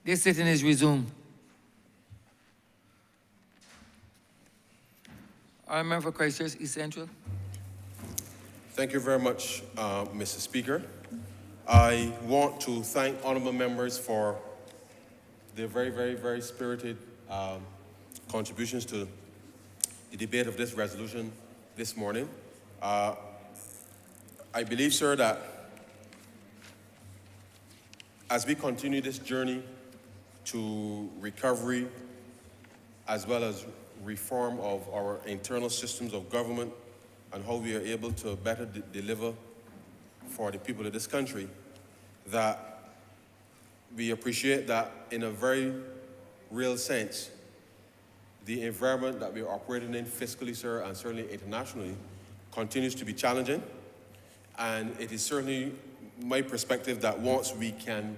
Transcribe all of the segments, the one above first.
This sitting is resumed. I member for Christchurch East Central. Thank you very much, Mr. Speaker. I want to thank honourable members for their very, very, very spirited contributions to the debate of this resolution this morning. I believe, sir, that as we continue this journey to recovery as well as reform of our internal systems of government and how we are able to better deliver for the people of this country, that we appreciate that in a very real sense, the environment that we are operating in fiscally, sir, and certainly internationally, continues to be challenging. And it is certainly my perspective that once we can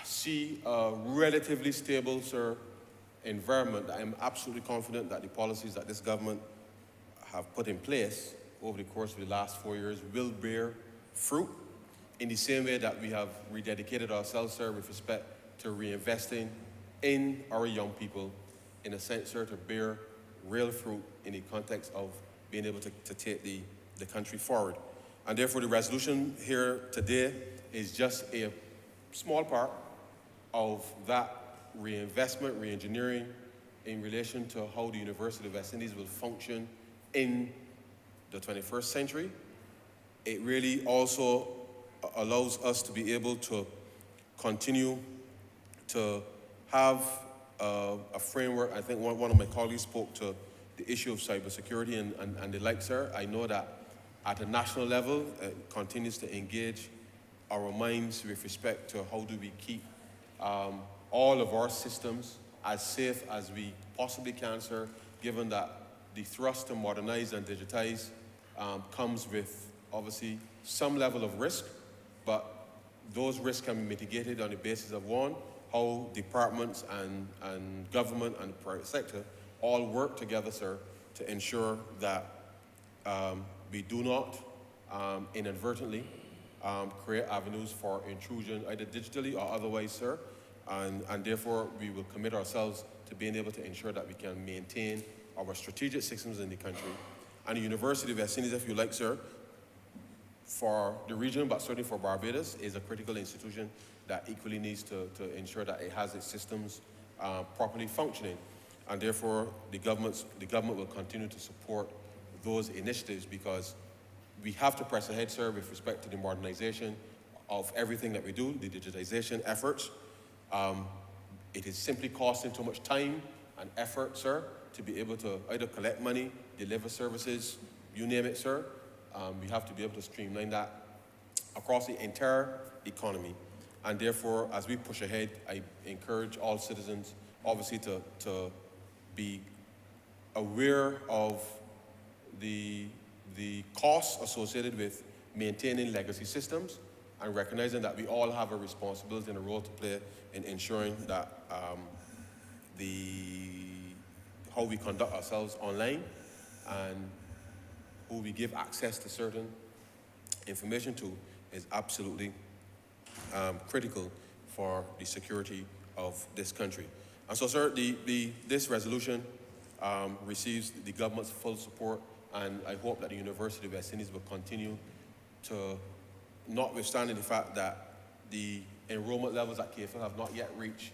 see a relatively stable, sir, environment, I am absolutely confident that the policies that this government have put in place over the course of the last 4 years will bear fruit in the same way that we have rededicated ourselves, sir, with respect to reinvesting in our young people, in a sense, sir, to bear real fruit in the context of being able to take the country forward. And therefore, the resolution here today is just a small part of that reinvestment, re-engineering in relation to how the University of West Indies will function in the 21st century. It really also allows us to be able to continue to have a framework. I think one of my colleagues spoke to the issue of cybersecurity and the like, sir. I know that at a national level, it continues to engage our minds with respect to how do we keep all of our systems as safe as we possibly can, sir, given that the thrust to modernize and digitize comes with, obviously, some level of risk, but those risks can be mitigated on the basis of, one, how departments and government and the private sector all work together, sir, to ensure that we do not inadvertently create avenues for intrusion, either digitally or otherwise, sir, and therefore we will commit ourselves to being able to ensure that we can maintain our strategic systems in the country. And the University of West Indies, if you like, sir, for the region, but certainly for Barbados, is a critical institution that equally needs to ensure that it has its systems properly functioning. And therefore, the government will continue to support those initiatives because we have to press ahead, sir, with respect to the modernization of everything that we do, the digitization efforts. It is simply costing too much time and effort, sir, to be able to either collect money, deliver services, you name it, sir. We have to be able to streamline that across the entire economy. And therefore, as we push ahead, I encourage all citizens, obviously, to be aware of the costs associated with maintaining legacy systems and recognizing that we all have a responsibility and a role to play in ensuring that how we conduct ourselves online and who we give access to certain information to is absolutely critical for the security of this country. And so, sir, this resolution receives the government's full support, and I hope that the University of West Indies will continue to, notwithstanding the fact that the enrollment levels at KFL have not yet reached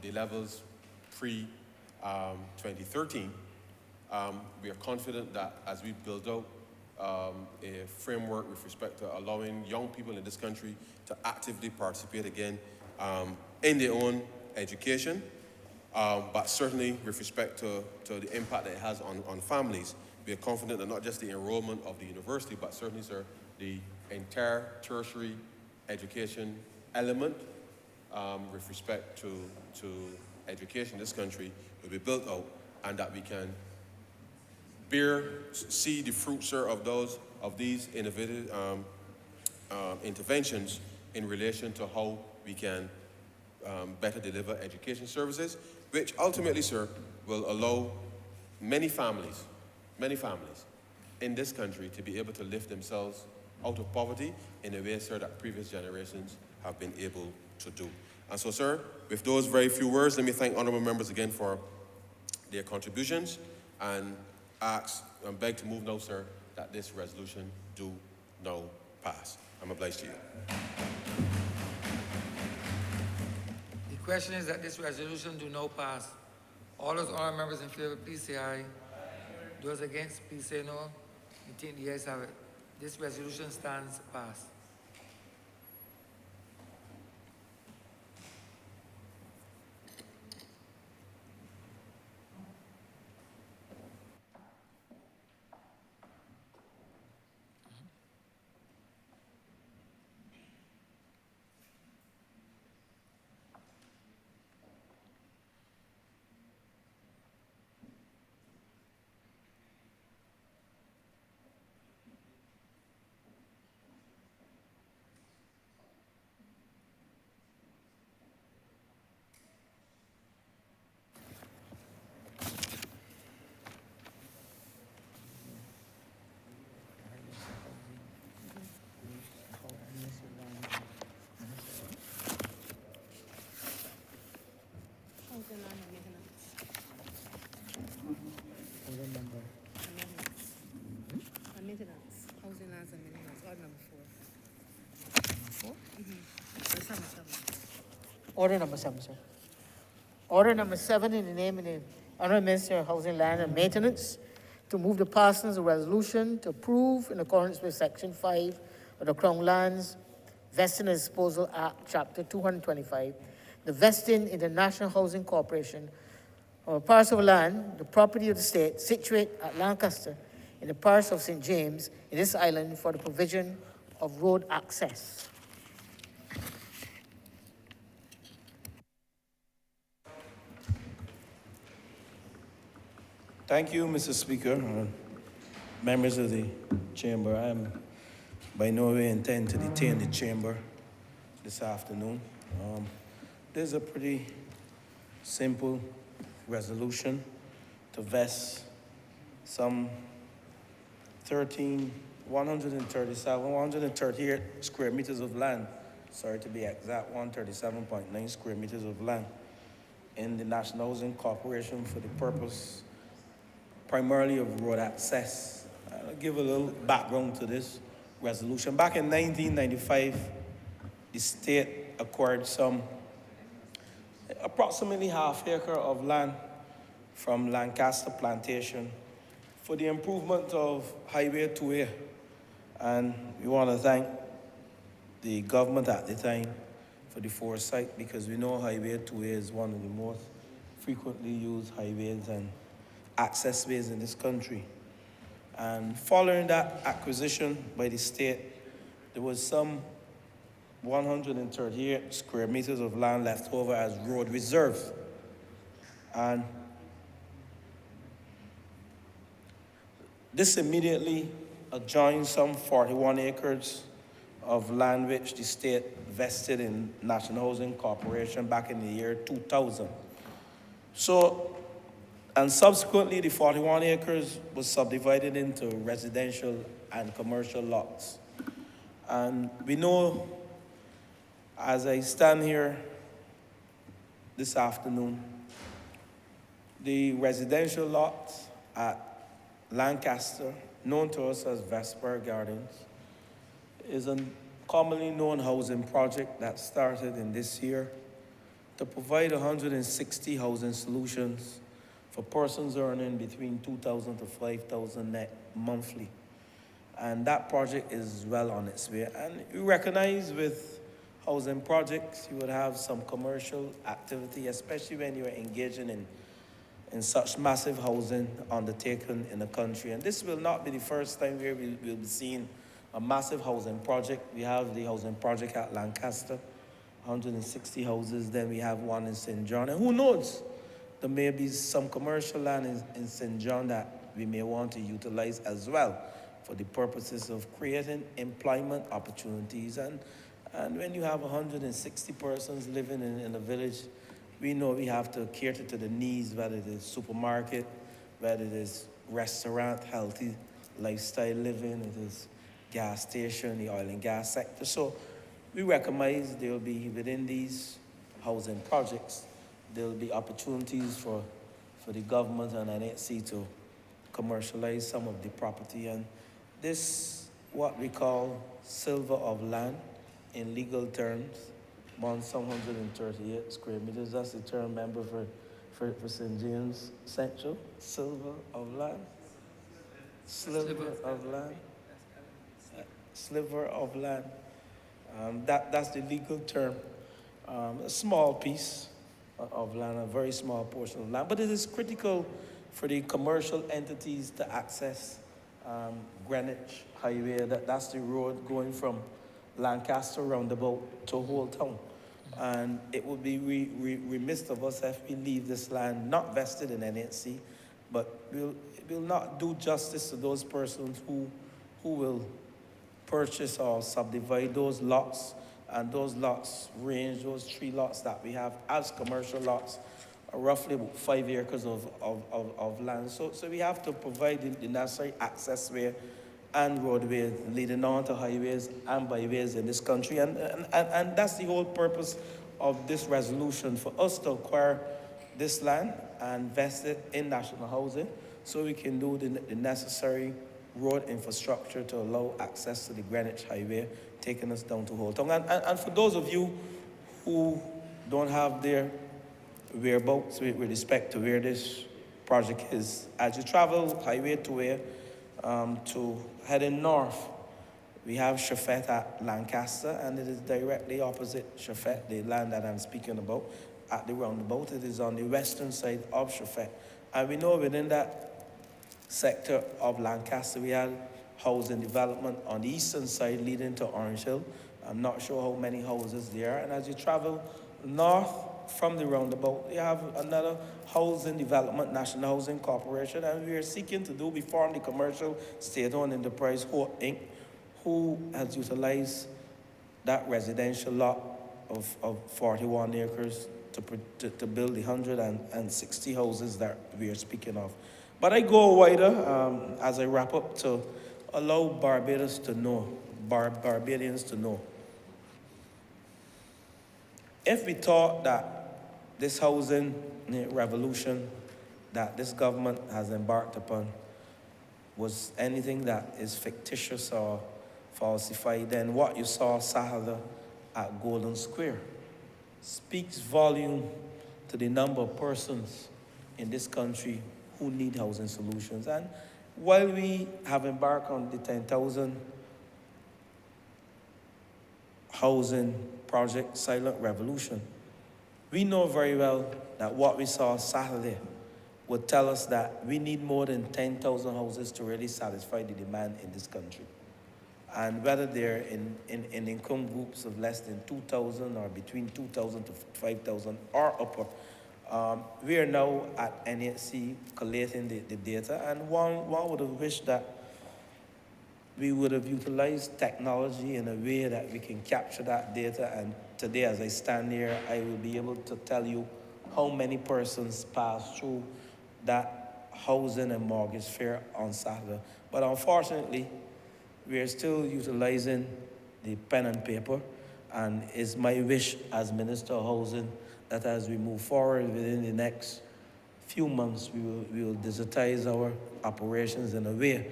the levels pre-2013, we are confident that as we build out a framework with respect to allowing young people in this country to actively participate again in their own education, but certainly with respect to the impact that it has on families, we are confident that not just the enrollment of the university, but certainly, sir, the entire tertiary education element with respect to education in this country will be built out, and that we can see the fruits, sir, of these innovative interventions in relation to how we can better deliver education services, which ultimately, sir, will allow many families in this country to be able to lift themselves out of poverty in a way, sir, that previous generations have been able to do. And so, sir, with those very few words, let me thank honourable members again for their contributions and ask and beg to move now, sir, that this resolution do now pass. I'm obliged to you. The question is that this resolution do now pass. All those honourable members in favour, please say aye. Those against, please say no. I think the ayes have it. This resolution stands passed. Maintenance, housing lands and maintenance, order number 4. 4? Order number 7, sir. Order number 7 in the name of the Honourable Minister of Housing, Land and Maintenance to move the passing of a resolution to approve in accordance with Section 5 of the Crown Lands Vesting and Disposal Act, Chapter 225, the vesting in the National Housing Corporation of a parcel of land, the property of the state, situate at Lancaster, in the parish of St. James, in this island, for the provision of road access. Thank you, Mr. Speaker. Members of the chamber, I am by no way intend to detain the chamber this afternoon. There's a pretty simple resolution to vest some 138 square meters of land, sorry to be exact, 137.9 square meters of land in the National Housing Corporation for the purpose primarily of road access. I'll give a little background to this resolution. Back in 1995, the state acquired approximately half acre of land from Lancaster Plantation for the improvement of Highway 2A. And we want to thank the government at the time for the foresight, because we know Highway 2A is one of the most frequently used highways and access ways in this country. And following that acquisition by the state, there was some 138 square meters of land left over as road reserve. And this immediately adjoined some 41 acres of land which the state vested in National Housing Corporation back in the year 2000. And subsequently, the 41 acres was subdivided into residential and commercial lots. And we know, as I stand here this afternoon, the residential lots at Lancaster, known to us as Vesper Gardens, is a commonly known housing project that started in this year to provide 160 housing solutions for persons earning between $2,000 to $5,000 net monthly. And that project is well on its way. And we recognize with housing projects, you would have some commercial activity, especially when you're engaging in such massive housing undertaken in the country. And this will not be the first time where we'll be seeing a massive housing project. We have the housing project at Lancaster, 160 houses. Then we have one in St. John. And who knows? There may be some commercial land in St. John that we may want to utilize as well for the purposes of creating employment opportunities. And when you have 160 persons living in a village, we know we have to cater to the needs, whether it is supermarket, whether it is restaurant, healthy lifestyle living, it is gas station, the oil and gas sector. So we recognize there will be, within these housing projects, there will be opportunities for the government and NHC to commercialize some of the property. And this, what we call silver of land in legal terms, on some 138 square meters. That's the term, member, for St. James Central. Silver of land. Sliver of land. Sliver of land. That's the legal term. A small piece of land, a very small portion of land, but it is critical for the commercial entities to access Greenwich Highway. That's the road going from Lancaster roundabout to Whole Town. And it would be remiss of us if we leave this land not vested in NHC, but will not do justice to those persons who will purchase or subdivide those lots. And those lots range, those 3 lots that we have as commercial lots, are roughly about 5 acres of land. So we have to provide the necessary accessway and roadways leading on to highways and byways in this country. And that's the whole purpose of this resolution, for us to acquire this land and invest it in national housing so we can do the necessary road infrastructure to allow access to the Greenwich Highway, taking us down to Holt Town. And for those of you who don't have their whereabouts with respect to where this project is, as you travel Highway 2A to heading north, we have Shafet at Lancaster, and it is directly opposite Shafet, the land that I'm speaking about, at the roundabout. It is on the western side of Shafet. And we know within that sector of Lancaster, we have housing development on the eastern side leading to Orange Hill. I'm not sure how many houses there are. And as you travel north from the roundabout, you have another housing development, National Housing Corporation, and we are seeking to do, we form the commercial state-owned enterprise, Hope Inc., who has utilized that residential lot of 41 acres to build the 160 houses that we are speaking of. But I go wider as I wrap up to allow Barbadians to know. If we thought that this housing revolution that this government has embarked upon was anything that is fictitious or falsified, then what you saw Saturday at Golden Square speaks volume to the number of persons in this country who need housing solutions. And while we have embarked on the 10,000 housing project silent revolution, we know very well that what we saw Saturday would tell us that we need more than 10,000 houses to really satisfy the demand in this country. And whether they're in income groups of less than 2,000 or between 2,000 to 5,000 or upper, we are now at NHC collating the data, and one would have wished that we would have utilized technology in a way that we can capture that data. And today, as I stand here, I will be able to tell you how many persons passed through that housing and mortgage fair on Saturday. But unfortunately, we are still utilizing the pen and paper, and it's my wish as Minister of Housing that as we move forward within the next few months, we will digitize our operations in a way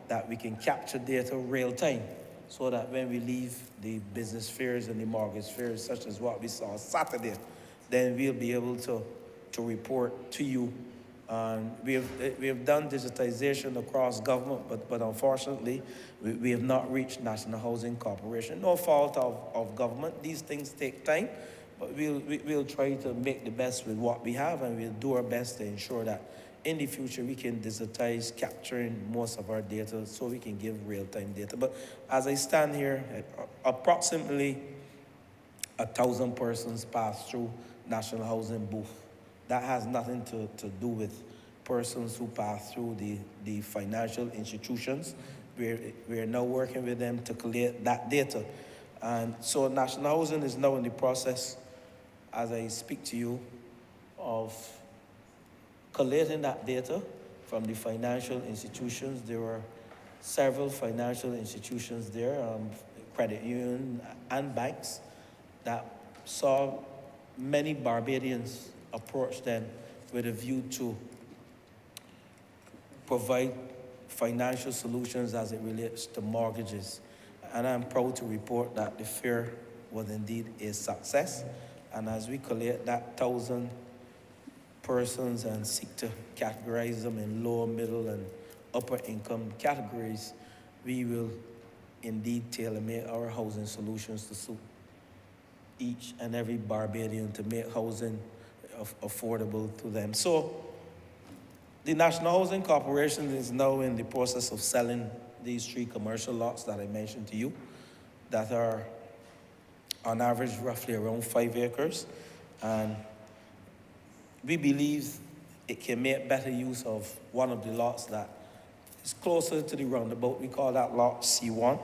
that we can capture data real time, so that when we leave the business fairs and the mortgage fairs, such as what we saw Saturday, then we'll be able to report to you. We have done digitization across government, but unfortunately, we have not reached National Housing Corporation. No fault of government. These things take time, but we'll try to make the best with what we have, and we'll do our best to ensure that in the future we can digitize, capturing most of our data so we can give real-time data. But as I stand here, approximately 1,000 persons pass through National Housing booth. That has nothing to do with persons who pass through the financial institutions. We're now working with them to collect that data. And so National Housing is now in the process, as I speak to you, of collating that data from the financial institutions. There were several financial institutions there, credit union and banks, that saw many Barbadians approach them with a view to provide financial solutions as it relates to mortgages. And I'm proud to report that the fair was indeed a success. And as we collate that 1,000 persons and seek to categorize them in lower, middle, and upper income categories, we will indeed tailor-make our housing solutions to suit each and every Barbadian, to make housing affordable to them. So the National Housing Corporation is now in the process of selling these 3 commercial lots that I mentioned to you, that are on average roughly around 5 acres. And we believe it can make better use of one of the lots that is closer to the roundabout. We call that lot C1.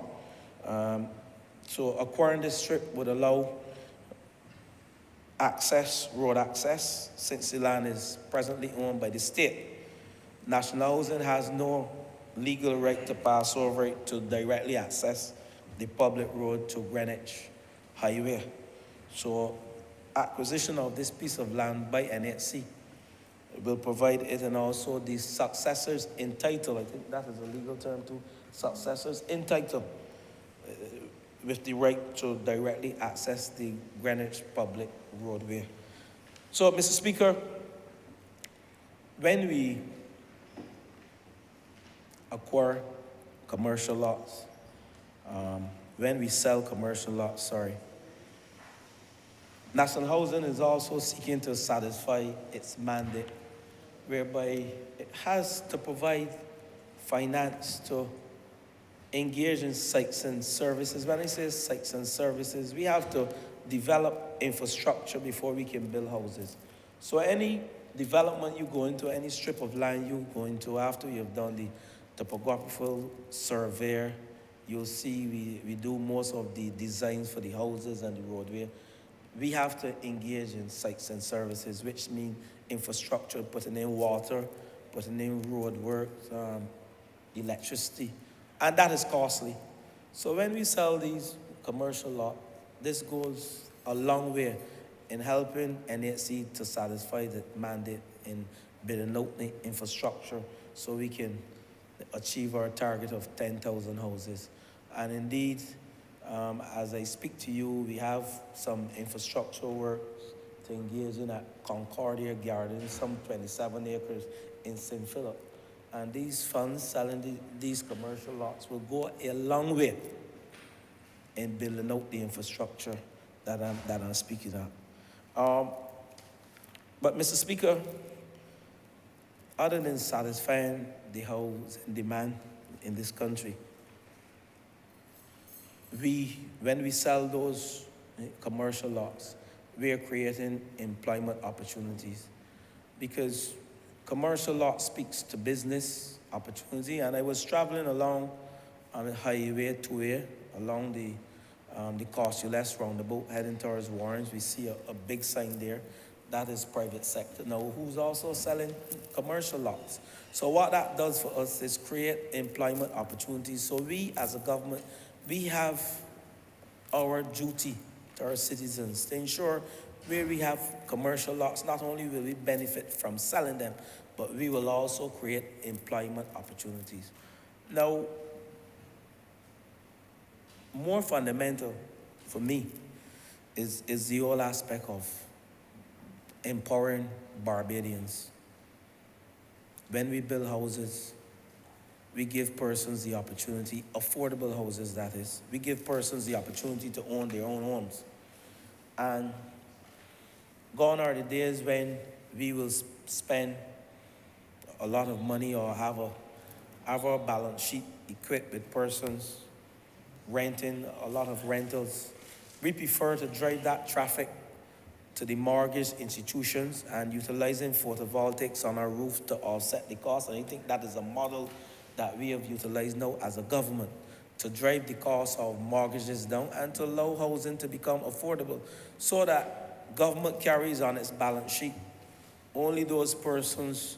So acquiring this strip would allow road access, since the land is presently owned by the state. National Housing has no legal right to pass over it to directly access the public road to Greenwich Highway. So acquisition of this piece of land by NHC will provide it, and also the successors in title, I think that is a legal term too, successors in title, with the right to directly access the Greenwich public roadway. So, Mr. Speaker, when we acquire commercial lots, when we sell commercial lots, National Housing is also seeking to satisfy its mandate, whereby it has to provide finance to engage in sites and services. When I say sites and services, we have to develop infrastructure before we can build houses. So any development you go into, any strip of land you go into, after you've done the topographical survey, you'll see we do most of the designs for the houses and the roadway. We have to engage in sites and services, which mean infrastructure, putting in water, putting in road work, electricity, and that is costly. So when we sell these commercial lots, this goes a long way in helping NHC to satisfy the mandate in building out the infrastructure so we can achieve our target of 10,000 houses. And indeed, as I speak to you, we have some infrastructure work to engage in at Concordia Gardens, some 27 acres in St. Philip. And these funds selling these commercial lots will go a long way in building out the infrastructure that I'm speaking of. But Mr. Speaker, other than satisfying the housing demand in this country, when we sell those commercial lots, we are creating employment opportunities, because commercial lot speaks to business opportunity. And I was traveling along on the Highway 2A, along the Costules roundabout, heading towards Warrens. We see a big sign there. That is private sector now, who's also selling commercial lots. So what that does for us is create employment opportunities. So we, as a government, we have our duty to our citizens to ensure where we have commercial lots, not only will we benefit from selling them, but we will also create employment opportunities. Now, more fundamental for me is the whole aspect of empowering Barbadians. When we build houses, we give persons the opportunity, affordable houses that is, we give persons the opportunity to own their own homes. And gone are the days when we will spend a lot of money or have our balance sheet equipped with persons renting a lot of rentals. We prefer to drive that traffic to the mortgage institutions and utilizing photovoltaics on our roof to offset the cost. And I think that is a model that we have utilized now as a government to drive the cost of mortgages down and to allow housing to become affordable, so that government carries on its balance sheet only those persons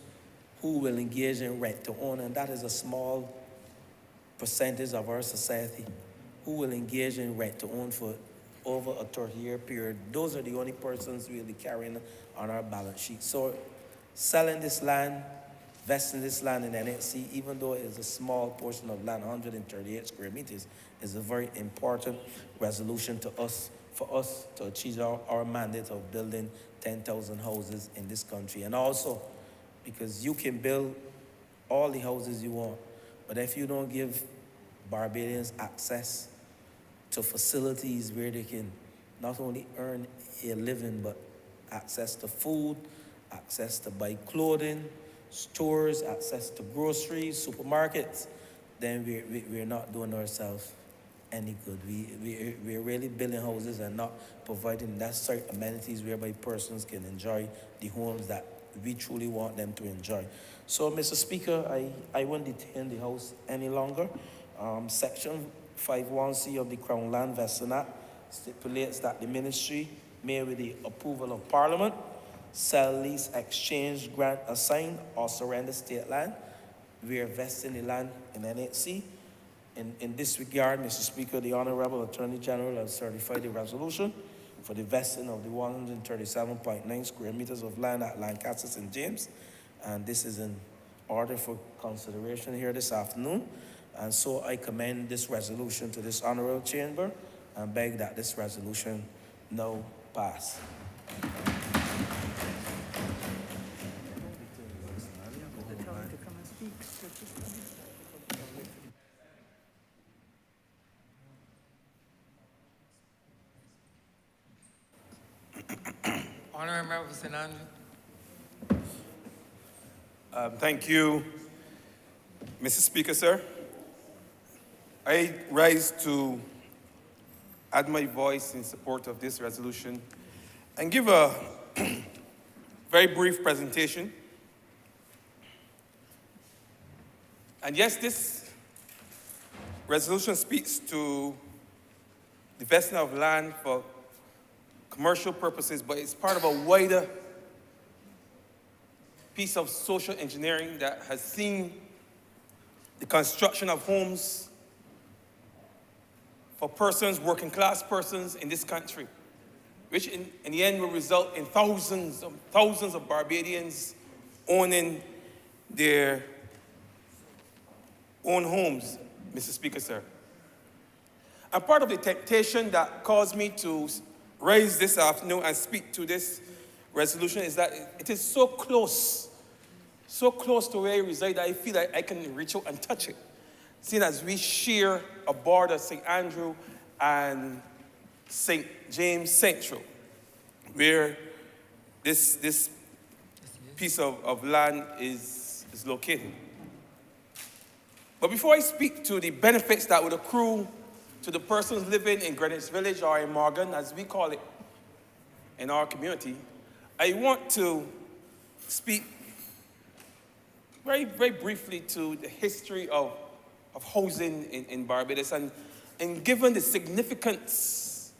who will engage in rent to own, and that is a small percentage of our society who will engage in rent to own for over a 30-year period. Those are the only persons really carrying on our balance sheet. So selling this land, vesting this land in NHC, even though it is a small portion of land, 138 square meters, is a very important resolution to us, for us to achieve our mandate of building 10,000 houses in this country. And also, because you can build all the houses you want, but if you don't give Barbadians access to facilities where they can not only earn a living, but access to food, access to buy clothing, stores, access to groceries, supermarkets, then we're not doing ourselves any good. We're really building houses and not providing necessary amenities whereby persons can enjoy the homes that we truly want them to enjoy. So, Mr. Speaker, I won't detain the House any longer. Section 51C of the Crown Land Vesting Act stipulates that the ministry may, with the approval of Parliament, sell, lease, exchange, grant, assign, or surrender state land. We are vesting the land in NHC. In this regard, Mr. Speaker, the Honourable Attorney General has certified the resolution for the vesting of the 137.9 square meters of land at Lancaster St. James. And this is in order for consideration here this afternoon. And so I commend this resolution to this Honourable Chamber and beg that this resolution now pass. Honourable Member for St. Andrew. Thank you, Mr. Speaker, sir. I rise to add my voice in support of this resolution and give a very brief presentation. And yes, this resolution speaks to the vesting of land for commercial purposes, but it's part of a wider piece of social engineering that has seen the construction of homes for persons, working class persons in this country, which in the end will result in thousands of Barbadians owning their own homes, Mr. Speaker, sir. And part of the temptation that caused me to raise this afternoon and speak to this resolution is that it is so close to where I reside that I feel like I can reach out and touch it. Seeing as we share a border, St. Andrew and St. James Central, where this piece of land is located. But before I speak to the benefits that would accrue to the persons living in Greenwich Village, or in Morgan, as we call it in our community, I want to speak very, very briefly to the history of housing in Barbados, and given the significance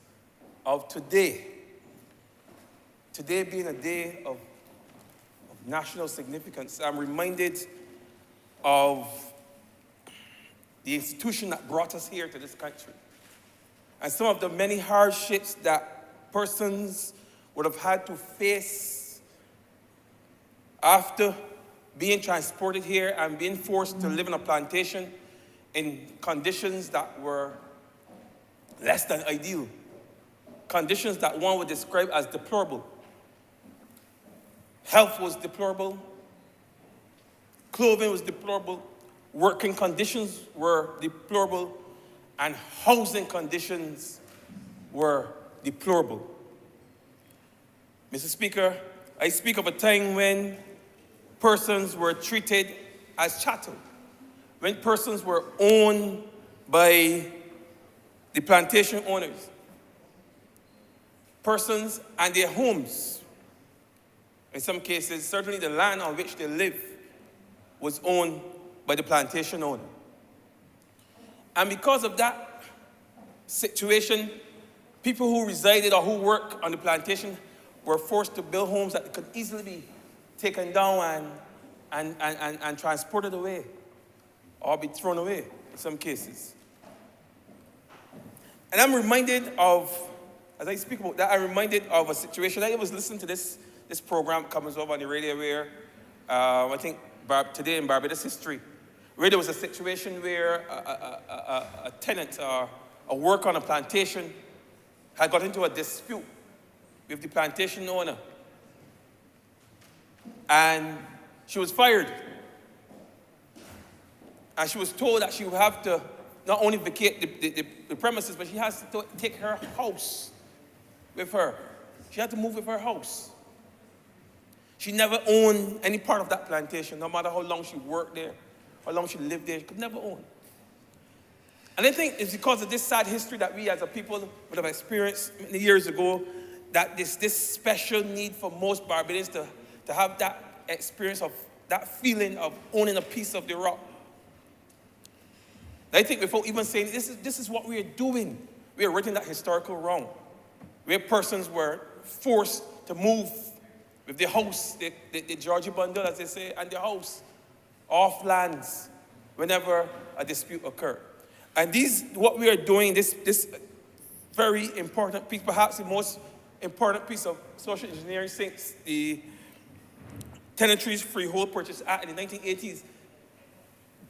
of today being a day of national significance, I'm reminded of the institution that brought us here to this country, and some of the many hardships that persons would have had to face after being transported here and being forced to live in a plantation in conditions that were less than ideal, conditions that one would describe as deplorable. Health was deplorable, clothing was deplorable, working conditions were deplorable, and housing conditions were deplorable. Mr. Speaker, I speak of a time when persons were treated as chattel, when persons were owned by the plantation owners, persons and their homes, in some cases, certainly the land on which they live, was owned by the plantation owner. And because of that situation, people who resided or who worked on the plantation were forced to build homes that could easily be taken down and transported away or be thrown away. in some cases. And I'm reminded of, as I speak about that, I'm reminded of a situation. I was listening to this program comes over on the radio where, I think today in Barbados history, where there was a situation where a tenant or a worker on a plantation had got into a dispute with the plantation owner. And she was fired. And she was told that she would have to not only vacate the premises, but she has to take her house with her. She had to move with her house. She never owned any part of that plantation, no matter how long she worked there, how long she lived there, she could never own. And I think it's because of this sad history that we as a people would have experienced many years ago, that this special need for most Barbadians to have that experience of that feeling of owning a piece of the rock. I think before even saying this is what we are doing, we are writing that historical wrong. Where persons were forced to move with the house, the Georgie bundle, as they say, and the house off lands whenever a dispute occurred. And what we are doing, this very important piece, perhaps the most important piece of social engineering since the Tenantries Freehold Purchase Act in the 1980s,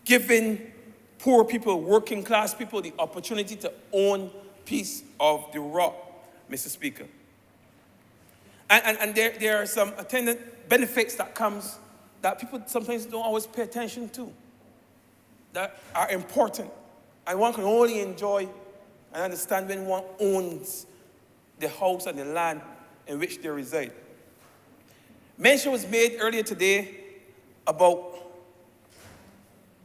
giving poor people, working class people, the opportunity to own piece of the rock, Mr. Speaker. And there are some attendant benefits that comes that people sometimes don't always pay attention to, that are important. And one can only enjoy and understand when one owns the house and the land in which they reside. Mention was made earlier today about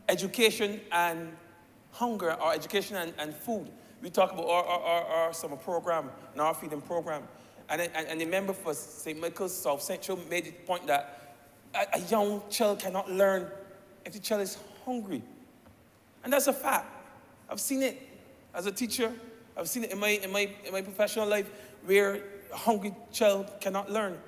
education and hunger, or education and food. We talk about our summer program and our feeding program. And the member for St. Michael's South Central made the point that a young child cannot learn if the child is hungry. And that's a fact. I've seen it as a teacher. I've seen it in my professional life where a hungry child cannot learn.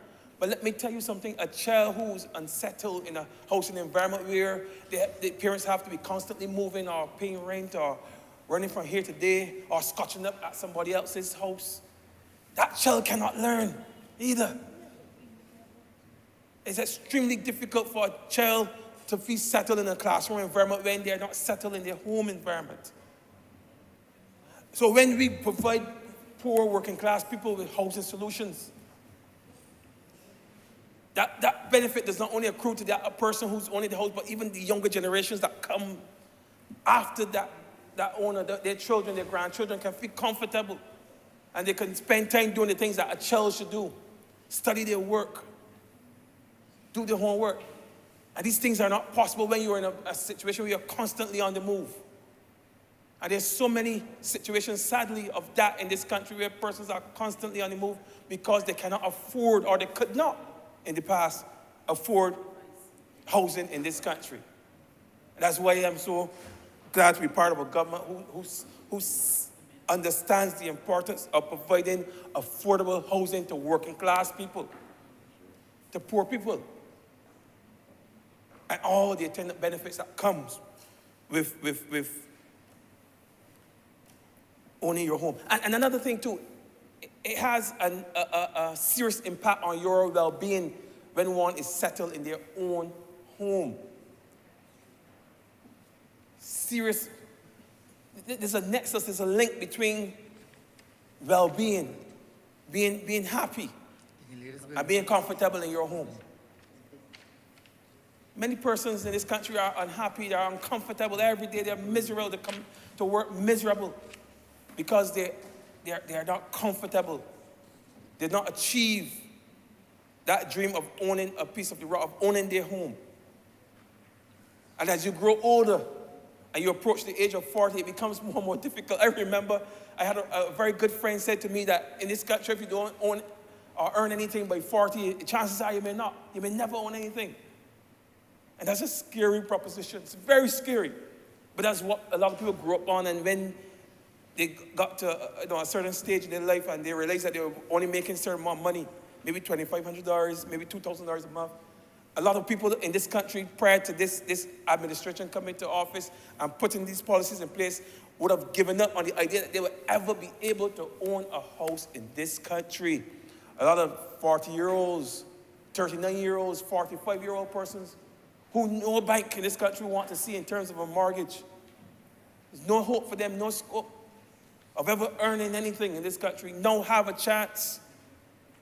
But let me tell you something, a child who's unsettled in a housing environment where the parents have to be constantly moving or paying rent or running from here to there or scotching up at somebody else's house, that child cannot learn either. It's extremely difficult for a child to feel settled in a classroom environment when they're not settled in their home environment. So when we provide poor working class people with housing solutions, that benefit does not only accrue to that person who's owning the house, but even the younger generations that come after that owner, their children, their grandchildren can feel comfortable. And they can spend time doing the things that a child should do. Study their work. Do their homework. And these things are not possible when you're in a situation where you're constantly on the move. And there's so many situations, sadly, of that in this country where persons are constantly on the move because they cannot afford, or they could not, in the past, afford housing in this country. And that's why I'm so glad to be part of a government who understands the importance of providing affordable housing to working class people, to poor people, and all the attendant benefits that comes with owning your home. And another thing too, it has a serious impact on your well-being when one is settled in their own home. Serious. There's a nexus, there's a link between well-being, being happy, and being comfortable in your home. Many persons in this country are unhappy, they're uncomfortable every day, they're miserable, they come to work miserable because they are not comfortable. They did not achieve that dream of owning a piece of the rock, of owning their home. And as you grow older, and you approach the age of 40, it becomes more and more difficult. I remember I had a very good friend said to me that in this country, if you don't own or earn anything by 40, chances are you may never own anything. And that's a scary proposition. It's very scary. But that's what a lot of people grew up on, and when they got to a certain stage in their life and they realized that they were only making a certain amount of money, maybe $2,500, maybe $2,000 a month, a lot of people in this country prior to this administration coming to office and putting these policies in place would have given up on the idea that they would ever be able to own a house in this country. A lot of 40-year-olds, 39-year-olds, 45-year-old persons who no bank in this country want to see in terms of a mortgage. There's no hope for them, no scope of ever earning anything in this country. Now have a chance,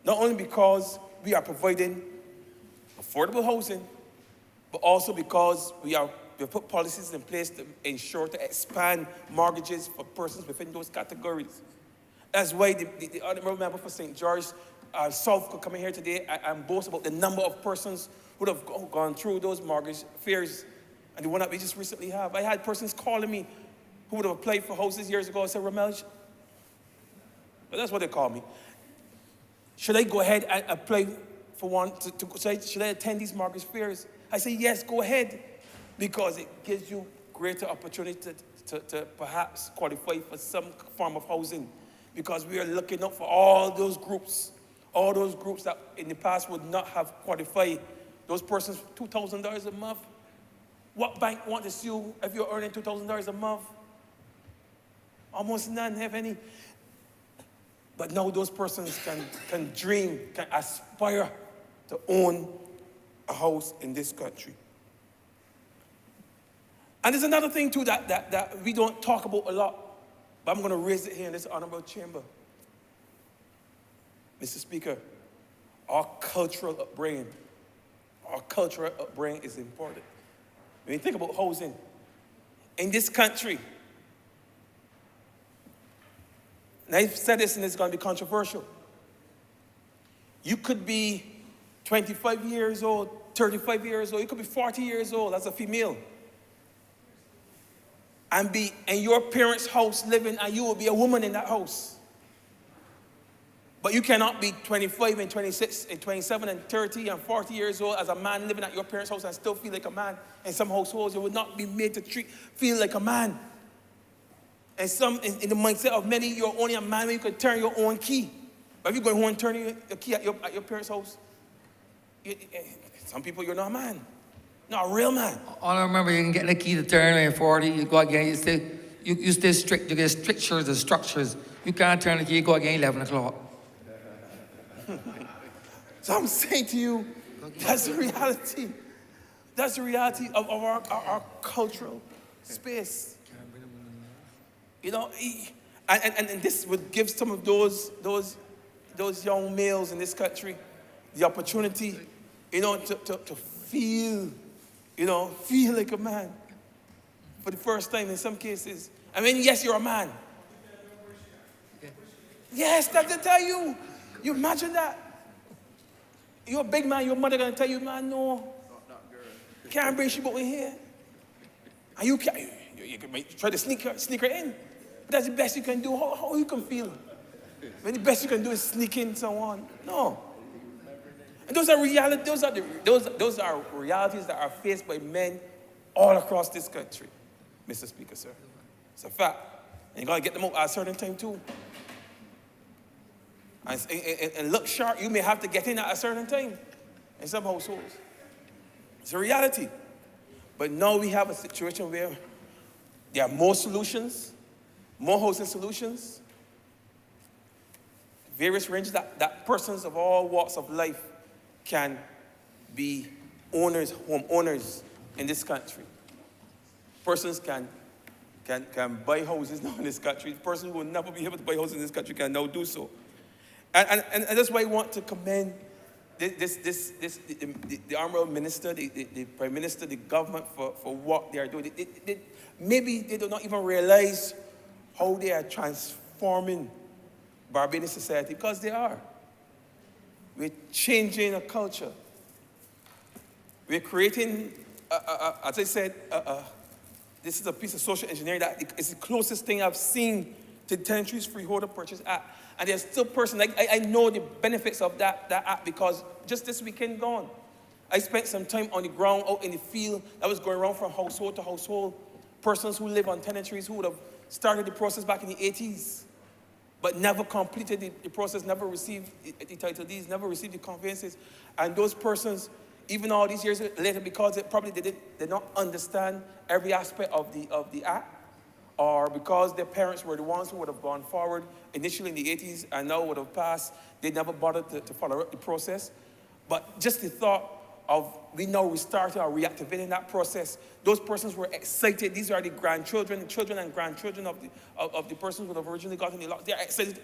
not only because we are providing affordable housing, but also because we put policies in place to ensure to expand mortgages for persons within those categories. That's why the Honourable Member for St. George South could come in here today and boast about the number of persons who have gone through those mortgage fears and the one that we just recently have. I had persons calling me who would have applied for houses years ago. I said, Ramel, but that's what they call me. Should I go ahead and apply for one? Should I attend these mortgage fairs? I say, yes, go ahead, because it gives you greater opportunity to perhaps qualify for some form of housing, because we are looking up for all those groups that in the past would not have qualified. Those persons, $2,000 a month. What bank wants to see you if you're earning $2,000 a month? Almost none have any. But now those persons can dream, can aspire to own a house in this country. And there's another thing too that we don't talk about a lot, but I'm going to raise it here in this honorable chamber. Mr. Speaker, our cultural upbringing is important. When you think about housing in this country, and I've said this and it's going to be controversial. You could be 25 years old, 35 years old, you could be 40 years old as a female, and be in your parents' house living, and you will be a woman in that house. But you cannot be 25 and 26 and 27 and 30 and 40 years old as a man living at your parents' house and still feel like a man. In some households, you would not be made to feel like a man. And some, in the mindset of many, you're only a man when you can turn your own key. But if you go home and turn your key at your parents' house, some people, you're not a man. Not a real man. All I remember, you can get the key to turn when you're 40, you go again, you stay strict, you get strictures and structures. You can't turn the key, you go again 11 o'clock. So I'm saying to you, that's the reality. That's the reality of our cultural space. You know, and this would give some of those young males in this country the opportunity, you know, to feel, you know, feel like a man for the first time in some cases. I mean, yes, you're a man. Yes, that's to tell you. You imagine that? You're a big man, your mother gonna tell you, man, no. Can't bring she over here. And you can try to sneak her in. But that's the best you can do. How you can feel? When the best you can do is sneak in someone. No. And those are realities, those are realities that are faced by men all across this country, Mr. Speaker, sir. It's a fact. And you gotta get them up at a certain time too. And look sharp, you may have to get in at a certain time in some households. It's a reality. But now we have a situation where there are more solutions, more housing solutions, various ranges that persons of all walks of life can be owners, homeowners in this country. Persons can buy houses now in this country. Persons who will never be able to buy houses in this country can now do so. And that's why I want to commend the Honourable Minister, the Prime Minister, the government for what they are doing. Maybe they do not even realize how they are transforming Barbadian society, because they are. We're changing a culture. We're creating, as I said, this is a piece of social engineering that is the closest thing I've seen to the Tenantries Freeholder Purchase Act. And there's still persons, I know the benefits of that act, because just this weekend gone, I spent some time on the ground, out in the field, that was going around from household to household. Persons who live on tenantries who would have started the process back in the 80s, but never completed the process, never received the title deeds, never received the conveyances. And those persons, even all these years later, because it probably did not understand every aspect of the act, or because their parents were the ones who would have gone forward initially in the 80s and now would have passed, they never bothered to follow up the process. But just the thought of we now restarting or reactivating that process, those persons were excited. These are the grandchildren, the children and grandchildren of the persons who have originally gotten the law. They are excited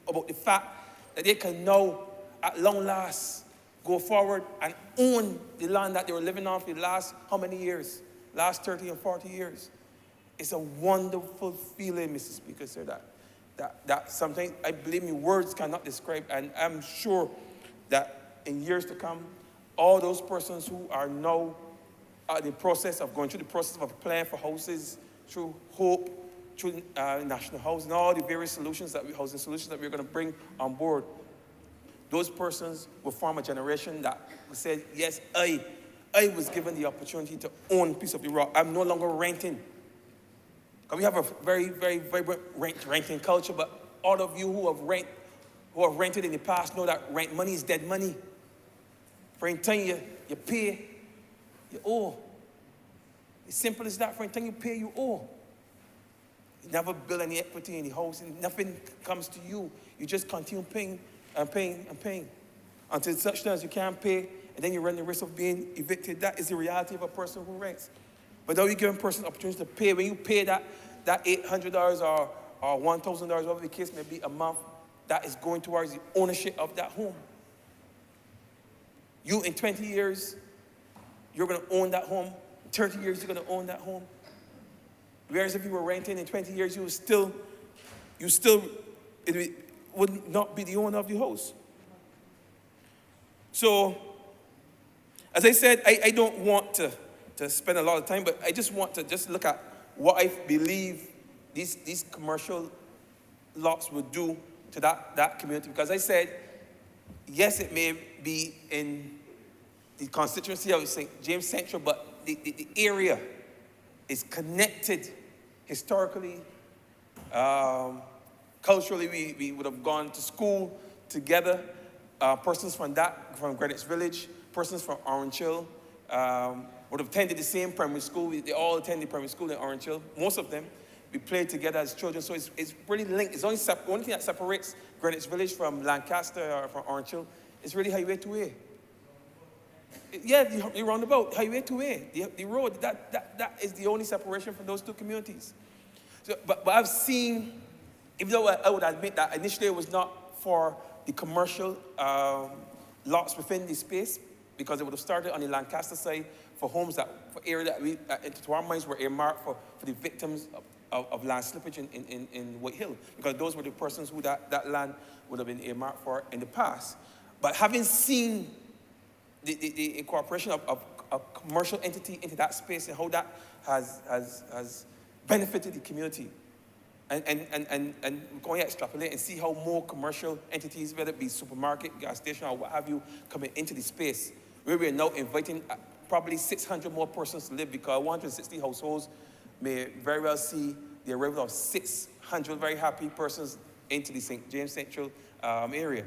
about the fact that they can now, at long last, go forward and own the land that they were living on for the last how many years? Last 30 and 40 years. It's a wonderful feeling, Mr. Speaker, sir, that something, I believe me, words cannot describe. And I'm sure that in years to come, all those persons who are now in the process of going through the process of applying for houses, through HOPE, through National Housing, all the various solutions housing solutions that we're going to bring on board, those persons will form a generation that will say, yes, I was given the opportunity to own a piece of the rock. I'm no longer renting. Because we have a very, very vibrant renting culture, but all of you who have rented in the past know that rent money is dead money. For any time you pay, you owe. It's simple as that. For any time you pay, you owe. You never build any equity in the house, and nothing comes to you. You just continue paying and paying and paying until such time as you can't pay, and then you run the risk of being evicted. That is the reality of a person who rents. But now you give a person opportunity to pay. When you pay that $800 or $1,000, whatever the case may be, a month, that is going towards the ownership of that home. You, in 20 years, you're going to own that home. In 30 years, you're going to own that home. Whereas if you were renting in 20 years, it would not be the owner of the house. So, as I said, I don't want to spend a lot of time, but I just want to just look at what I believe these commercial lots would do to that community. Because I said, yes, it may be in the constituency of St. James Central, but the area is connected historically, culturally. We would have gone to school together. Persons from Greenwich Village, persons from Orange Hill, would have attended the same primary school. They all attended primary school in Orange Hill. Most of them, we played together as children. So it's really linked. It's only the only thing that separates Greenwich Village from Lancaster or from Orange Hill is really Highway 2A. Yeah, the roundabout, Highway 2A, the road, that is the only separation from those two communities. So, but I've seen, even though I would admit that initially it was not for the commercial lots within the space, because it would have started on the Lancaster side for homes for area that we, to our minds, were earmarked for the victims of land slippage in White Hill, because those were the persons who that land would have been earmarked for in the past. But having seen the incorporation of a commercial entity into that space and how that has benefited the community, and we're going to extrapolate and see how more commercial entities, whether it be supermarket, gas station, or what have you, coming into the space, where we are now inviting probably 600 more persons to live, because 160 households may very well see the arrival of 600 very happy persons into the St. James Central area,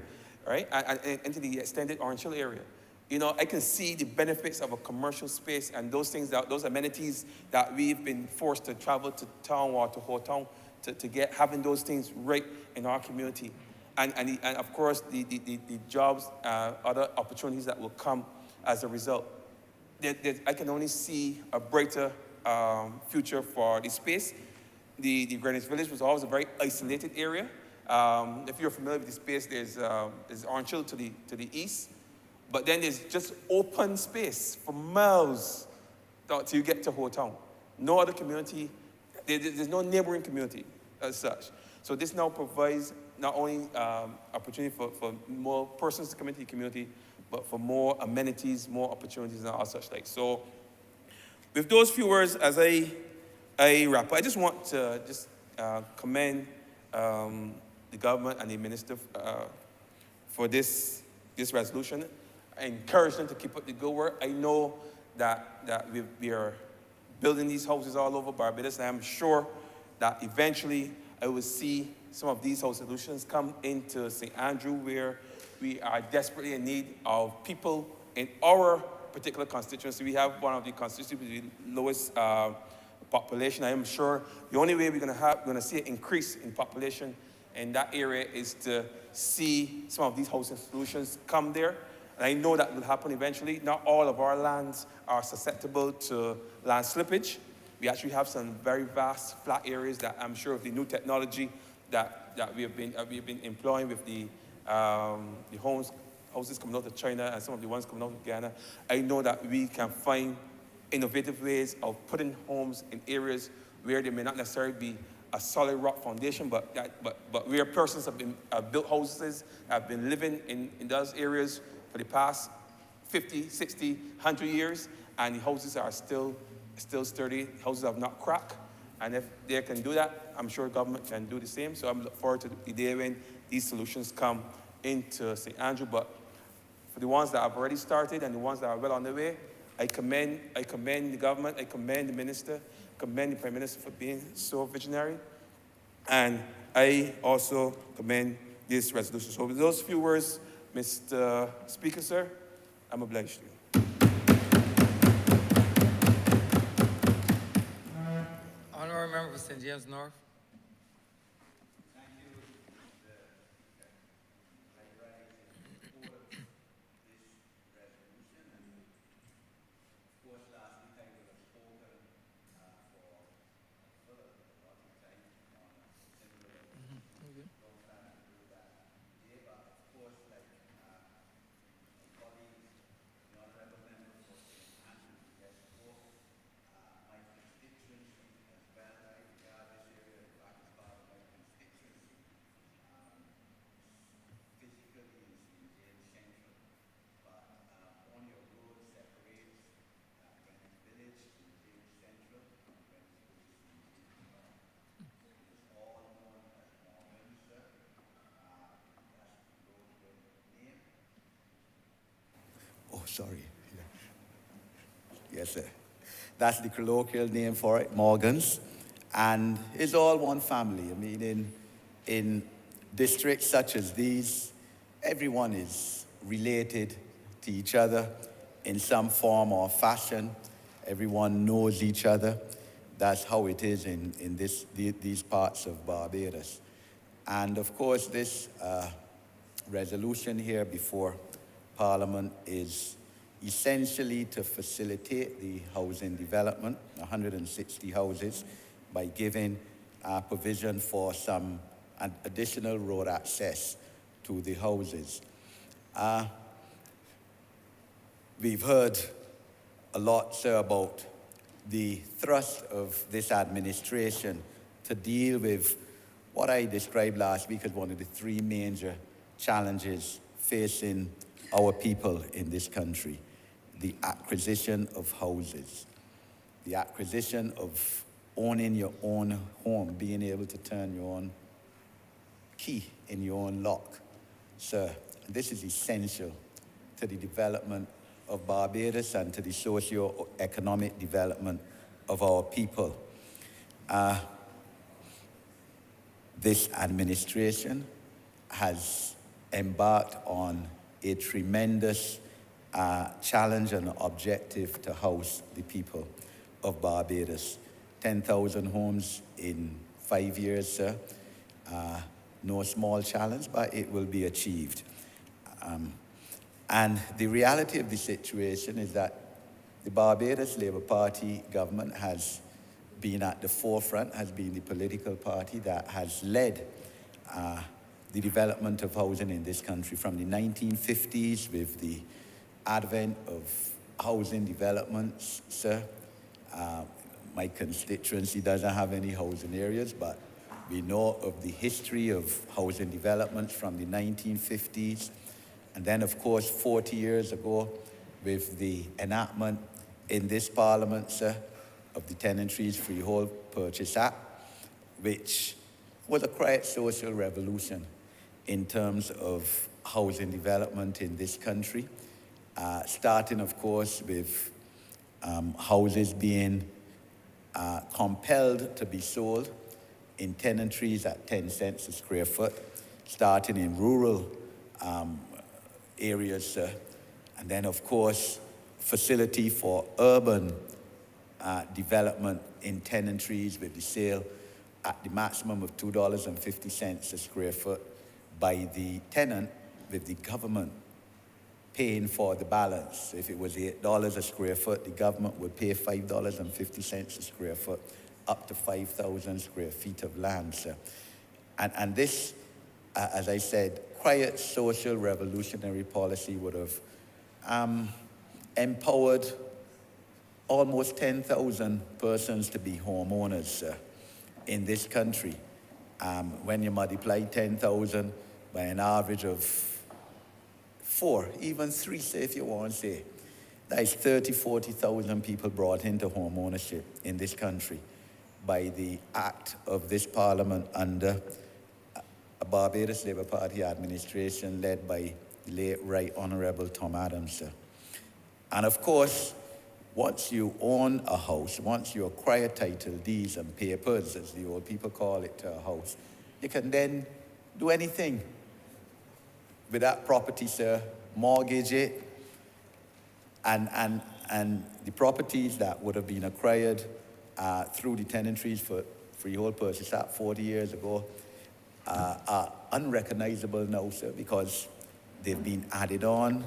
right? And into the extended Orange Hill area. You know, I can see the benefits of a commercial space and those things, those amenities that we've been forced to travel to town or to Hotown to get, having those things right in our community. And of course, the jobs, other opportunities that will come as a result. I can only see a brighter future for the space. The Greenwich Village was always a very isolated area. If you're familiar with the space, there's Orange Hill to the east, but then there's just open space for miles till you get to Hotown. No other community, there's no neighboring community as such. So this now provides not only opportunity for more persons to come into the community, but for more amenities, more opportunities, and all such like. So with those few words, as I wrap up, I just want to commend the government and the minister for this resolution. I encourage them to keep up the good work. I know that we are building these houses all over Barbados, and I'm sure that eventually I will see some of these house solutions come into St. Andrew, where we are desperately in need of people in our particular constituency, we have one of the constituencies with the lowest population. I am sure the only way we're going to see an increase in population in that area is to see some of these housing solutions come there. And I know that will happen eventually. Not all of our lands are susceptible to land slippage. We actually have some very vast flat areas that I'm sure with the new technology that we have been employing with the houses coming out of China and some of the ones coming out of Ghana, I know that we can find innovative ways of putting homes in areas where there may not necessarily be a solid rock foundation, but where persons have built houses, have been living in those areas for the past 50, 60, 100 years, and the houses are still sturdy. Houses have not cracked. And if they can do that, I'm sure government can do the same. So I'm looking forward to the day when these solutions come into St. Andrew. But for the ones that have already started and the ones that are well on their way, I commend the government, I commend the minister, commend the Prime Minister for being so visionary. And I also commend this resolution. So with those few words, Mr. Speaker, sir, I'm obliged to you. Honourable member for St. James North. Oh, sorry. Yes, sir. That's the colloquial name for it, Morgans. And it's all one family. I mean, in districts such as these, everyone is related to each other in some form or fashion. Everyone knows each other. That's how it is in these parts of Barbados. And of course, this resolution here before Parliament is essentially to facilitate the housing development, 160 houses, by giving provision for some additional road access to the houses. We've heard a lot, sir, about the thrust of this administration to deal with what I described last week as one of the three major challenges facing our people in this country: the acquisition of houses, the acquisition of owning your own home, being able to turn your own key in your own lock. Sir, this is essential to the development of Barbados and to the socio-economic development of our people. This administration has embarked on a tremendous challenge and objective to house the people of Barbados. 10,000 homes in 5 years, sir. No small challenge, but it will be achieved. And the reality of the situation is that the Barbados Labour Party government has been at the forefront, has been the political party that has led the development of housing in this country from the 1950s with the advent of housing developments, sir. My constituency doesn't have any housing areas, but we know of the history of housing developments from the 1950s. And then, of course, 40 years ago, with the enactment in this Parliament, sir, of the Tenantries Freehold Purchase Act, which was a quiet social revolution in terms of housing development in this country, starting, of course, with houses being compelled to be sold in tenantries at 10 cents a square foot, starting in rural areas, and then, of course, facility for urban development in tenantries with the sale at the maximum of $2.50 a square foot by the tenant, with the government paying for the balance. If it was $8 a square foot, the government would pay $5.50 a square foot, up to 5,000 square feet of land, sir. And this, as I said, quiet social revolutionary policy would have empowered almost 10,000 persons to be homeowners in this country. When you multiply 10,000 by an average of 4, even 3, say, if you want to say, that is 40,000 people brought into home ownership in this country by the act of this parliament under a Barbados Labour Party administration led by the late Right Honourable Tom Adams. And of course, once you own a house, once you acquire title deeds and papers, as the old people call it, to a house, you can then do anything with that property, sir, mortgage it, and the properties that would have been acquired through the tenantries for freehold purchase that 40 years ago are unrecognizable now, sir, because they've been added on.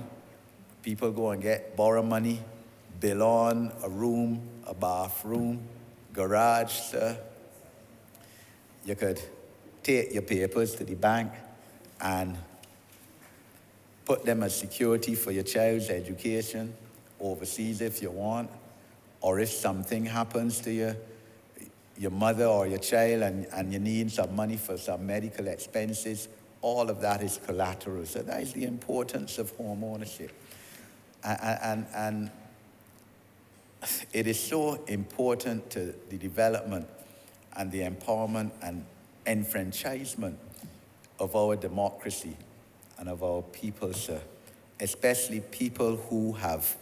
People go and borrow money, bill on a room, a bathroom, garage, sir. You could take your papers to the bank and put them as security for your child's education overseas if you want, or if something happens to your mother or your child and you need some money for some medical expenses, all of that is collateral. So that is the importance of home ownership. And it is so important to the development and the empowerment and enfranchisement of our democracy and of our people, sir, especially people who have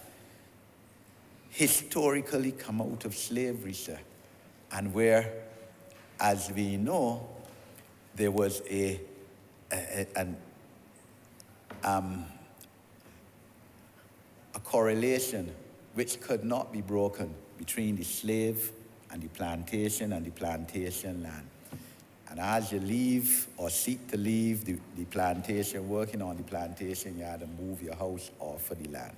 historically come out of slavery, sir, and where, as we know, there was a correlation which could not be broken between the slave and the plantation land. And as you leave or seek to leave the plantation, working on the plantation, you had to move your house off of the land.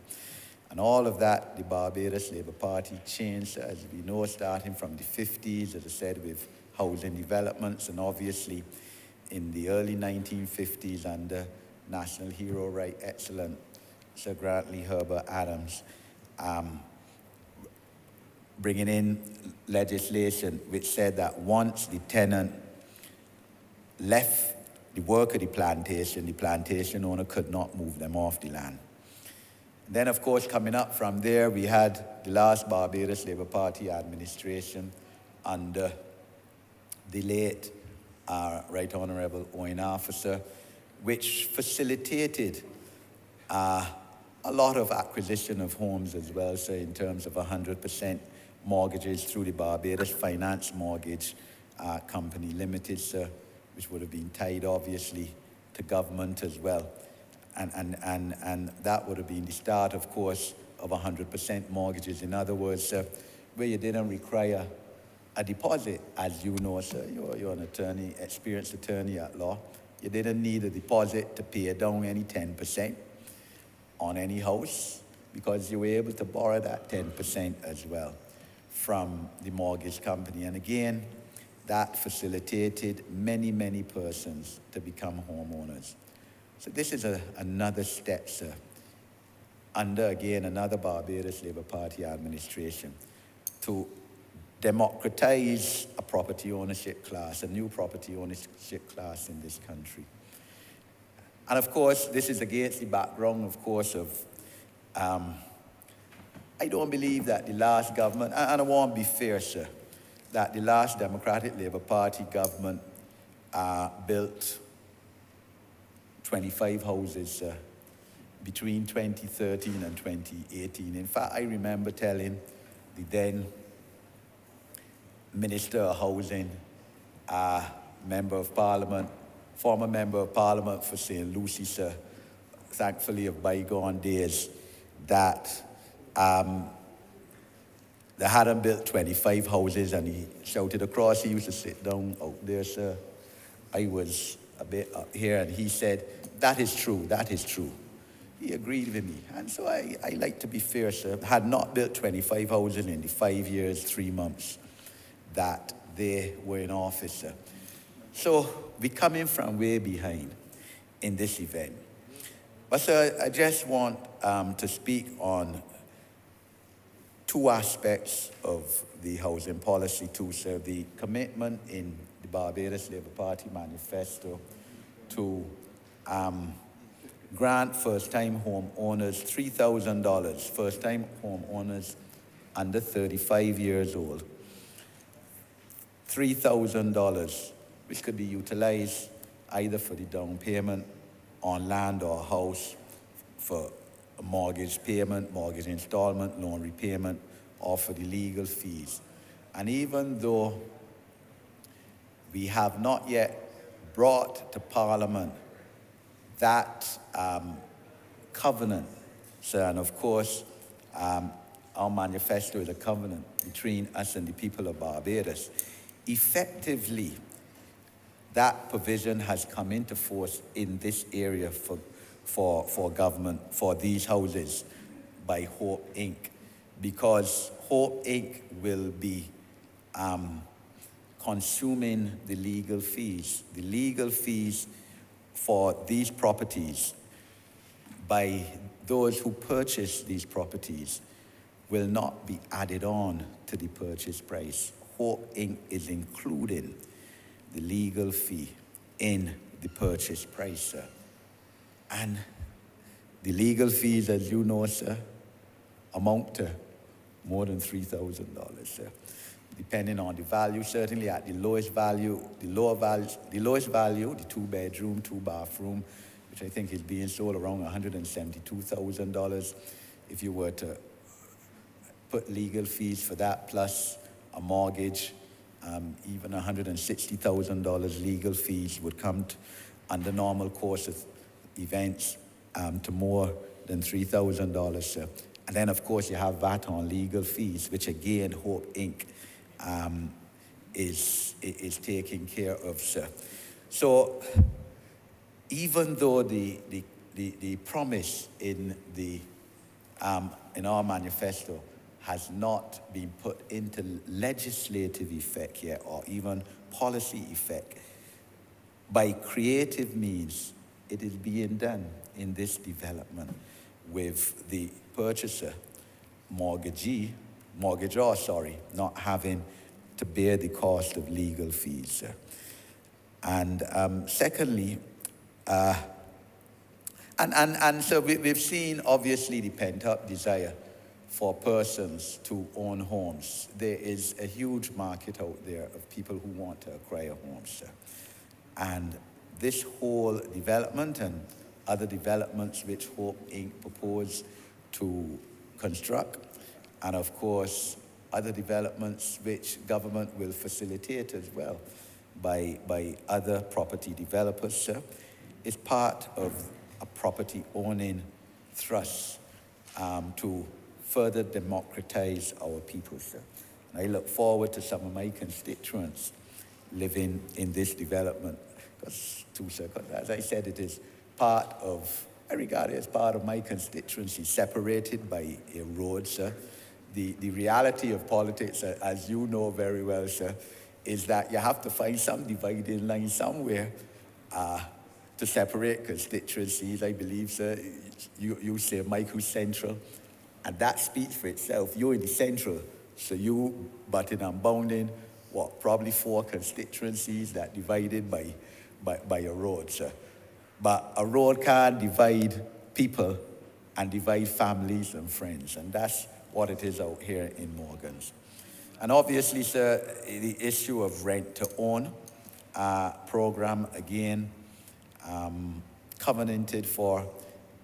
And all of that, the Barbados Labour Party changed, as we know, starting from the 50s, as I said, with housing developments, and obviously in the early 1950s under National Hero Right Excellent Sir Grantley Herbert Adams, bringing in legislation which said that once the tenant left the work of the plantation owner could not move them off the land. Then, of course, coming up from there, we had the last Barbados Labour Party administration under the late Right Honourable Owen Officer, which facilitated a lot of acquisition of homes as well, so in terms of 100% mortgages through the Barbados Finance Mortgage Company Limited, sir, which would have been tied, obviously, to government as well. And that would have been the start, of course, of 100% mortgages. In other words, sir, where you didn't require a deposit, as you know, sir, you're an attorney, experienced attorney at law. You didn't need a deposit to pay down any 10% on any house, because you were able to borrow that 10% as well from the mortgage company. And again, that facilitated many, many persons to become homeowners. So this is another step, sir, under, again, another Barbados Labour Party administration to democratize a property ownership class, a new property ownership class in this country. And of course, this is against the background, of course, of, I don't believe that the last government, and I want to be fair, sir, that the last Democratic Labour Party government built 25 houses between 2013 and 2018. In fact, I remember telling the then Minister of Housing, Member of Parliament, former Member of Parliament for St. Lucie, sir, thankfully of bygone days, that they hadn't built 25 houses, and he shouted across. He used to sit down out there, sir. I was a bit up here, and he said, that is true, that is true. He agreed with me. And so I like to be fair, sir. Had not built 25 houses in the 5 years, 3 months that they were in office, sir. So we're coming from way behind in this event. But sir, I just want to speak on two aspects of the housing policy too, sir. The commitment in the Barbados Labour Party manifesto to grant first-time home owners $3,000, first-time home owners under 35 years old, $3,000, which could be utilized either for the down payment on land or house, for a mortgage payment, mortgage installment, loan repayment, or for the legal fees. And even though we have not yet brought to Parliament that covenant, sir, and of course, our manifesto is a covenant between us and the people of Barbados. Effectively, that provision has come into force in this area for government, for these houses by Hope Inc., because Hope Inc. will be consuming the legal fees. The legal fees for these properties by those who purchase these properties will not be added on to the purchase price. Hope Inc. is including the legal fee in the purchase price, sir. And the legal fees, as you know, sir, amount to more than $3,000, sir. Depending on the value, certainly at the lowest value, the lowest value, the 2-bedroom, 2-bathroom, which I think is being sold around $172,000. If you were to put legal fees for that plus a mortgage, even $160,000 legal fees would come under normal course of events to more than $3,000, sir. And then, of course, you have VAT on legal fees, which again, Hope Inc. Is taking care of, sir. So, even though the promise in our manifesto has not been put into legislative effect yet, or even policy effect, by creative means, it is being done in this development with the purchaser, mortgagor, not having to bear the cost of legal fees, sir. And secondly, and so we've seen obviously the pent-up desire for persons to own homes. There is a huge market out there of people who want to acquire homes, sir. And this whole development and other developments which Hope Inc. propose to construct, and of course, other developments which government will facilitate as well by other property developers, sir, is part of a property owning thrust to further democratize our people, sir. And I look forward to some of my constituents living in this development, because as I said, it is part of, I regard it as part of my constituency, separated by a road, sir. The reality of politics, as you know very well, sir, is that you have to find some dividing line somewhere to separate constituencies. I believe, sir, you say Michael Central, and that speaks for itself. You're in the central, so you butting and bounding, probably 4 constituencies that divided by a road, sir. But a road can't divide people and divide families and friends, and that's what it is out here in Morgan's. And obviously, sir, the issue of rent-to-own program, again, covenanted for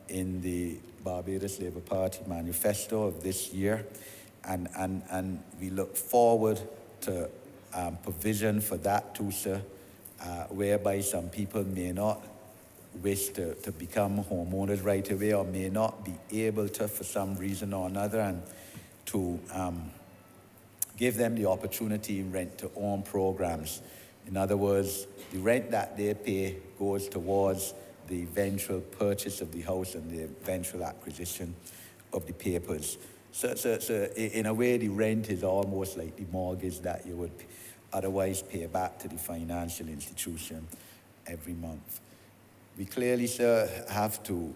in the Barbados Labour Party manifesto of this year, and we look forward to provision for that too, sir, whereby some people may not wish to become homeowners right away or may not be able to for some reason or another, and to give them the opportunity in rent-to-own programs. In other words, the rent that they pay goes towards the eventual purchase of the house and the eventual acquisition of the papers. So in a way, the rent is almost like the mortgage that you would otherwise pay back to the financial institution every month. We clearly, sir, have to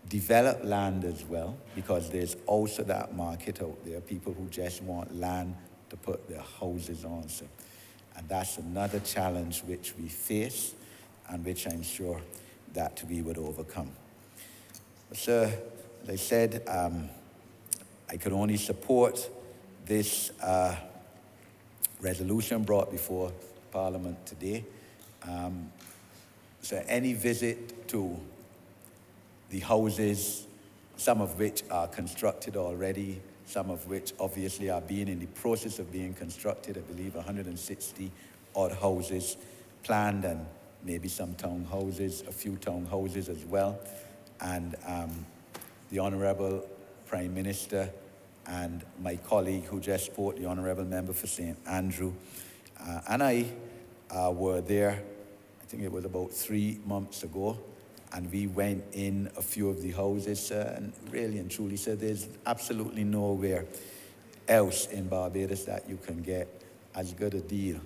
develop land as well, because there's also that market out there, people who just want land to put their houses on, sir. And that's another challenge which we face and which I'm sure that we would overcome. But, sir, as I said, I could only support this resolution brought before Parliament today. So any visit to the houses, some of which are constructed already, some of which obviously are being in the process of being constructed, I believe 160 odd houses planned, and maybe some townhouses, a few townhouses as well. And the Honourable Prime Minister and my colleague who just spoke, the Honourable Member for St. Andrew, and I were there, I think it was about 3 months ago, and we went in a few of the houses, and really and truly said there's absolutely nowhere else in Barbados that you can get as good a deal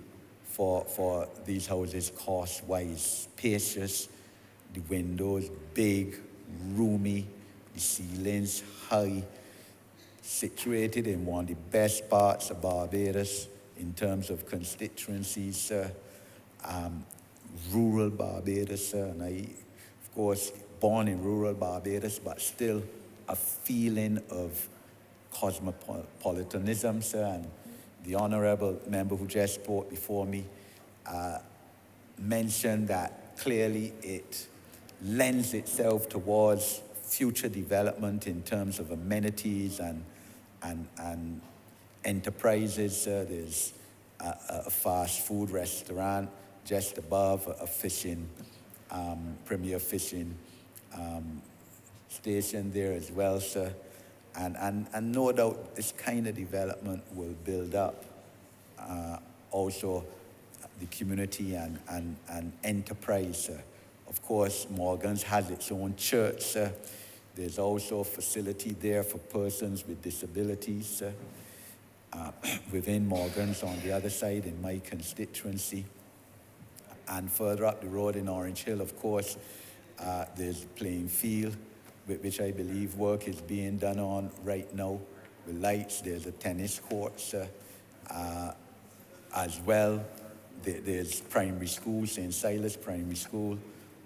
for these houses cost-wise. Spacious, the windows big, roomy, the ceilings high, situated in one of the best parts of Barbados in terms of constituencies, rural Barbados, and I, of course, born in rural Barbados, but still a feeling of cosmopolitanism, sir. And the Honourable Member who just spoke before me mentioned that clearly it lends itself towards future development in terms of amenities and enterprises. There's a fast food restaurant just above, a fishing, premier fishing station there as well, sir. And no doubt this kind of development will build up also the community and enterprise, sir. Of course, Morgan's has its own church, sir. There's also a facility there for persons with disabilities, sir. Within Morgan's on the other side in my constituency. And further up the road in Orange Hill, of course, there's a playing field, which I believe work is being done on right now with lights. There's a tennis court, sir, as well. There's primary school, St. Silas Primary School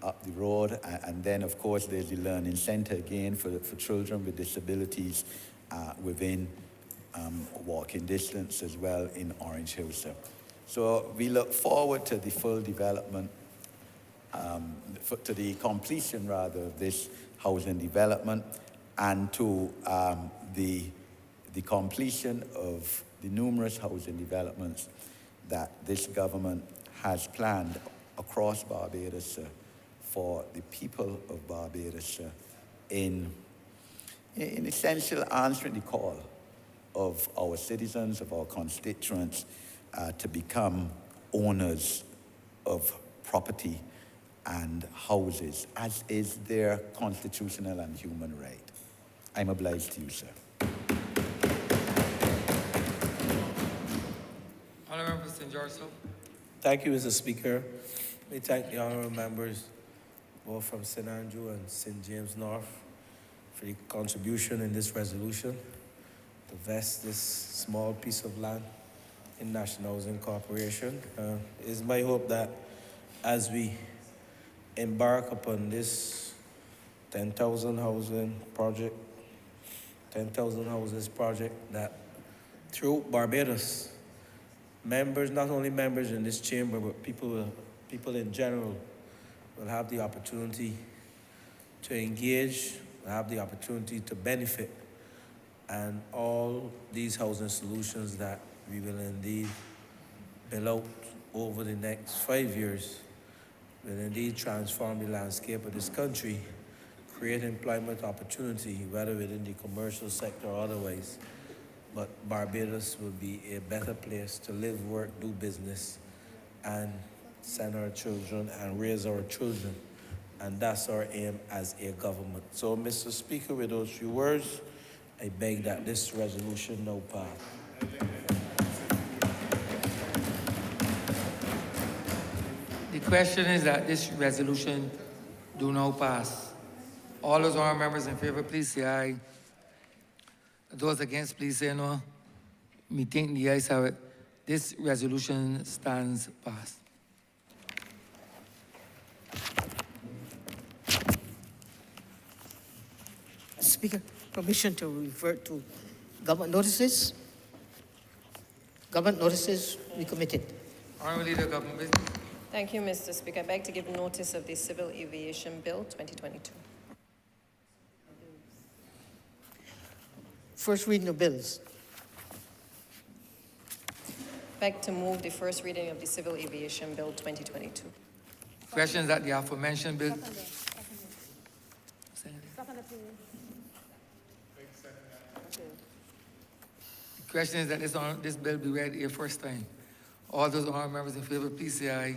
up the road. And then, of course, there's the Learning Centre again for children with disabilities within walking distance as well in Orange Hill, sir. So we look forward to the full development, to the completion rather of this housing development, and to the completion of the numerous housing developments that this government has planned across Barbados for the people of Barbados in essential answering the call of our citizens, of our constituents, to become owners of property and houses, as is their constitutional and human right. I'm obliged to you, sir. Honourable St. George, sir. Thank you, Mr. Speaker. We thank the honourable members, both from St. Andrew and St. James North, for the contribution in this resolution to vest this small piece of land in National Housing Corporation. It is my hope that as we embark upon this 10,000 housing project, 10,000 houses project, that through Barbados, members, not only members in this chamber, but people in general will have the opportunity to engage, will have the opportunity to benefit, and all these housing solutions that we will indeed build out over the next 5 years will indeed transform the landscape of this country, create employment opportunity, whether within the commercial sector or otherwise. But Barbados will be a better place to live, work, do business, and send our children and raise our children. And that's our aim as a government. So, Mr. Speaker, with those few words, I beg that this resolution now pass. The question is that this resolution do now pass. All those honourable members in favor, please say aye. Those against, please say no. Me think the ayes have it. This resolution stands passed. Speaker, permission to revert to government notices. Government notices recommitted. Honourable Leader of Government Business. Thank you, Mr. Speaker. I beg to give notice of the Civil Aviation Bill 2022. First reading of bills. Beg to move the first reading of the Civil Aviation Bill 2022. Questions that the aforementioned bill. The question is that this bill be read a first time. All those honourable members in favor, please say aye.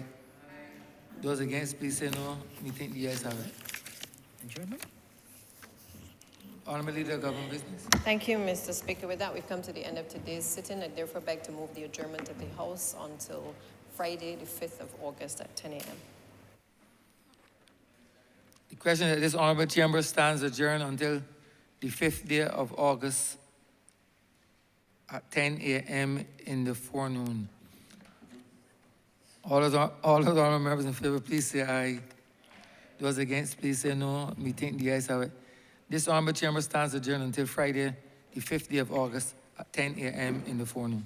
Those against, please say no. Me think the ayes have it. Adjournment. Honourable Leader of Government Business. Thank you, Mr. Speaker. With that, we've come to the end of today's sitting. I therefore beg to move the adjournment of the House until Friday, the 5th of August at 10 a.m. The question that this honourable chamber stands adjourned until the 5th day of August at 10 a.m. in the forenoon. All those honourable members in favor, please say aye. Those against, please say no. Me think the ayes have it. This honourable chamber stands adjourned until Friday, the 5th day of August at 10 a.m. in the forenoon.